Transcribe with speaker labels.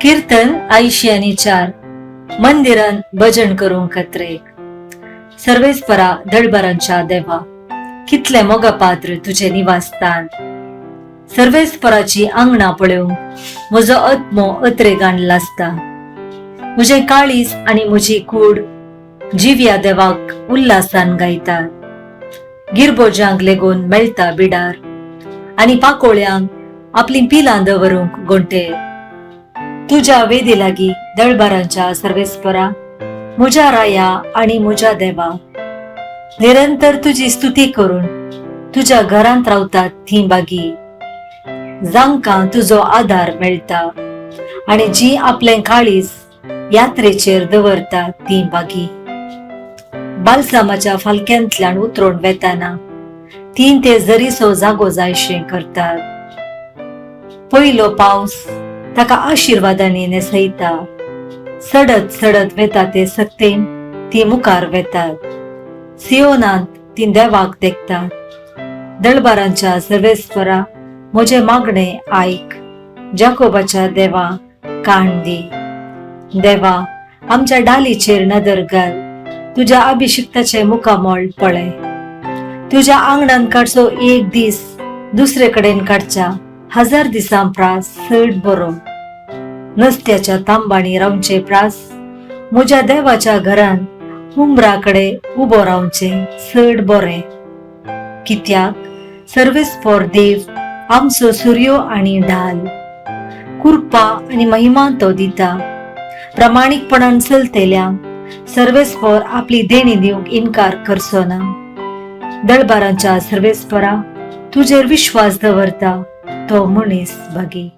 Speaker 1: कीर्तन 84 मंदिरान भजन करूंक खत्रेक. सर्वेस्परा दळबरांच्या देवा, कितले मोग पात्र तुझे निवासस्थान. सर्वेस्पराची आंगणा पळोवंक म्हजो आत्मो अत्रेगाण लासता. म्हजे काळीज आणि म्हजी कूड जिव्या देवाक उल्हासान गायतात. गिरबोजांक लेगून मेळटा बिडार आणि पाकोळ्यांक आपली पिलां दवरूंक गोंटे. तुझ्या वेदी लागी दळबारांच्या सर्वेस्परा, म्हज्या राया आणि म्हज्या देवा, निरंतर तुझी स्तुती करून तुझ्या घरांत रावतात थी बागी, जांकां तुझो आधार मेळटा आणि जी आपले काळीज यात्रेचेर दवरतात ती बागी. बालसामाच्या फालक्यांतल्यान उतरून वेताना तीन ते जरीसो जागो जायशे करतात. पयलो पावस ताका आशिर्वादांनी नेसयता. सडत सडत वेता ते सक्तेन ती मुखार वेतात. सियोनांत ती देवाक देखतात. दळबारांच्या सर्वेस्परा, म्हजे मागणे आयक. जाकोबाच्या देवा, कान दी. देवा, आमच्या डालीचेर नदर घाल. तुझ्या अभिषिक्ताचे मुखामोळ पळय. तुझ्या आंगणान काडचो एक दीस दुसरे कडेन काडच्या 1000 दिसां प्रास चड बरो. नसत्याच्या तांबाणी रावचे प्रास म्हज्या देवाच्या घरान हुंबराकडे उबो रावचे चड बरे. कित्याक सर्वेस्पर देव आमचो सूर्यो आणि ढाल. कृपा आणि महिमा तो दिता. प्रामाणिकपणान चलतेल्यांक सर्वेस्पर आपली देणी दिवंक इन्कार करचो ना. दळबारांच्या सर्वेस्परा, तुजेर विश्वास दवरता तो मनीस भागी.